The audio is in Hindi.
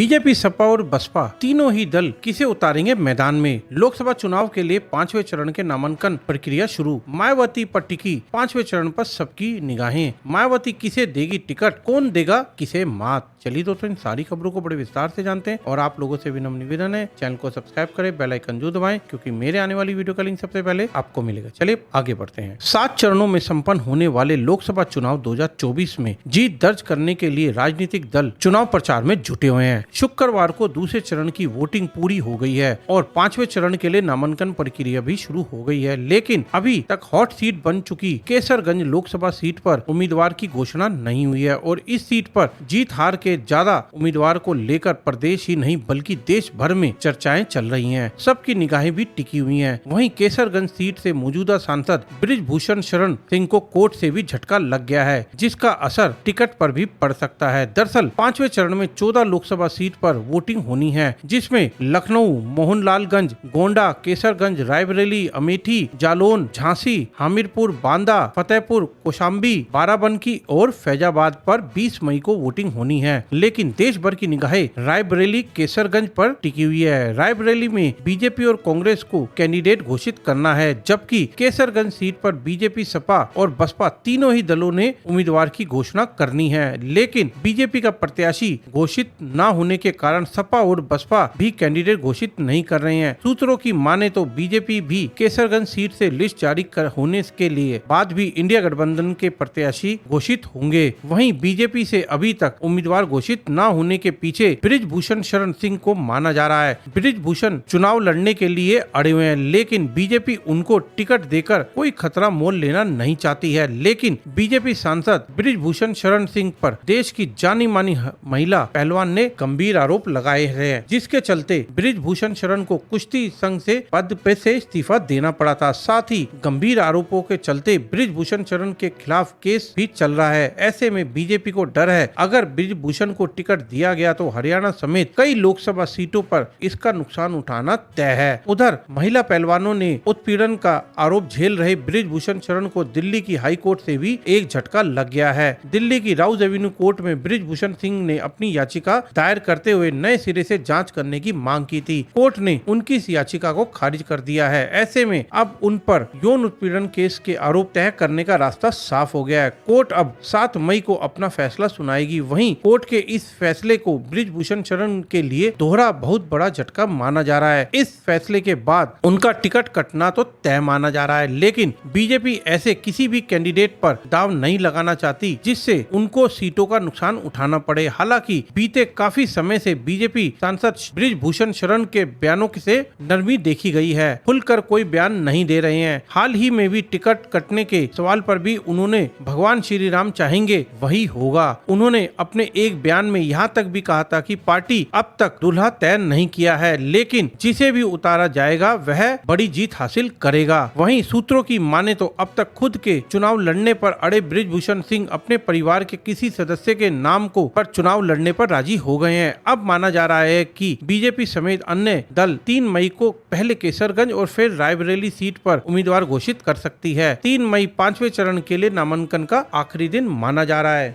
बीजेपी, सपा और बसपा तीनों ही दल किसे उतारेंगे मैदान में। लोकसभा चुनाव के लिए 5वें चरण के नामांकन प्रक्रिया शुरू। मायावती पर टिकी 5वें चरण पर सबकी निगाहें। मायावती किसे देगी टिकट, कौन देगा किसे मात। चलिए दोस्तों, इन सारी खबरों को बड़े विस्तार से जानते हैं और आप लोगों से विनम्र निवेदन है, चैनल को सब्सक्राइब करें, बेल आइकन जरूर दबाएं, क्योंकि मेरे आने वाली वीडियो का लिंक सबसे पहले आपको मिलेगा। चलिए आगे बढ़ते हैं। 7 चरणों में संपन्न होने वाले लोकसभा चुनाव 2024 में जीत दर्ज करने के लिए राजनीतिक दल चुनाव प्रचार में जुटे हुए हैं। शुक्रवार को दूसरे चरण की वोटिंग पूरी हो गई है और 5वें चरण के लिए नामांकन प्रक्रिया भी शुरू हो गई है, लेकिन अभी तक हॉट सीट बन चुकी केसरगंज लोकसभा सीट पर उम्मीदवार की घोषणा नहीं हुई है और इस सीट पर जीत हार के ज्यादा उम्मीदवार को लेकर प्रदेश ही नहीं बल्कि देश भर में चर्चाएं चल रही हैं। सबकी निगाहें भी टिकी हुई हैं। वहीं केसरगंज सीट से मौजूदा सांसद बृजभूषण शरण सिंह को कोर्ट से भी झटका लग गया है, जिसका असर टिकट पर भी पड़ सकता है। दरअसल 5वें चरण में 14 लोकसभा सीट पर वोटिंग होनी है, जिसमें लखनऊ, मोहनलालगंज, गोंडा, केसरगंज, रायबरेली, अमेठी, जालौन, झांसी, हमीरपुर, बांदा, फतेहपुर, कौशाम्बी, बाराबंकी और फैजाबाद पर 20 मई को वोटिंग होनी है। लेकिन देश भर की निगाहें रायबरेली, केसरगंज पर टिकी हुई है। रायबरेली में बीजेपी और कांग्रेस को कैंडिडेट घोषित करना है, जबकि केसरगंज सीट पर बीजेपी, सपा और बसपा तीनों ही दलों ने उम्मीदवार की घोषणा करनी है। लेकिन बीजेपी का प्रत्याशी घोषित न होने के कारण सपा और बसपा भी कैंडिडेट घोषित नहीं कर रहे हैं। सूत्रों की माने तो बीजेपी भी केसरगंज सीट से लिस्ट जारी होने के लिए बाद भी इंडिया गठबंधन के प्रत्याशी घोषित होंगे। वहीं बीजेपी से अभी तक उम्मीदवार घोषित न होने के पीछे बृजभूषण शरण सिंह को माना जा रहा है। बृजभूषण चुनाव लड़ने के लिए अड़े हुए हैं, लेकिन बीजेपी उनको टिकट देकर कोई खतरा मोल लेना नहीं चाहती है। लेकिन बीजेपी सांसद बृजभूषण शरण सिंह पर देश की जानी मानी महिला पहलवान ने गंभीर आरोप लगाए हैं, जिसके चलते बृजभूषण शरण को कुश्ती संघ से पद पे से इस्तीफा देना पड़ा था। साथ ही गंभीर आरोपों के चलते बृजभूषण शरण के खिलाफ केस भी चल रहा है। ऐसे में बीजेपी को डर है, अगर बृजभूषण को टिकट दिया गया तो हरियाणा समेत कई लोकसभा सीटों पर इसका नुकसान उठाना तय है। उधर महिला पहलवानों ने उत्पीड़न का आरोप झेल रहे बृजभूषण शरण को दिल्ली की हाई कोर्ट से भी एक झटका लग गया है। दिल्ली की राउज एवेन्यू कोर्ट में बृजभूषण सिंह ने अपनी याचिका दायर करते हुए नए सिरे से जांच करने की मांग की थी। कोर्ट ने उनकी इस याचिका को खारिज कर दिया है। ऐसे में अब उन पर यौन उत्पीड़न केस के आरोप तय करने का रास्ता साफ हो गया है। कोर्ट अब 7 मई को अपना फैसला सुनाएगी। वहीं कोर्ट के इस फैसले को बृजभूषण शरण के लिए दोहरा बहुत बड़ा झटका माना जा रहा है। इस फैसले के बाद उनका टिकट कटना तो तय माना जा रहा है, लेकिन बीजेपी ऐसे किसी भी कैंडिडेट पर दाव नहीं लगाना चाहती जिससे उनको सीटों का नुकसान उठाना पड़े। हालांकि बीते काफी समय से बीजेपी सांसद बृजभूषण शरण के बयानों से नरमी देखी गई है, खुलकर कोई बयान नहीं दे रहे हैं। हाल ही में भी टिकट कटने के सवाल पर भी उन्होंने भगवान श्री राम चाहेंगे वही होगा। उन्होंने अपने एक बयान में यहाँ तक भी कहा था कि पार्टी अब तक दूल्हा तय नहीं किया है, लेकिन जिसे भी उतारा जाएगा वह बड़ी जीत हासिल करेगा। वहीं सूत्रों की माने तो अब तक खुद के चुनाव लड़ने पर अड़े बृजभूषण सिंह अपने परिवार के किसी सदस्य के नाम को पर चुनाव लड़ने पर राजी हो गए हैं। अब माना जा रहा है कि बीजेपी समेत अन्य दल 3 मई को पहले केसरगंज और फिर रायबरेली सीट पर उम्मीदवार घोषित कर सकती है। 3 मई 5वें चरण के लिए नामांकन का आखिरी दिन माना जा रहा है।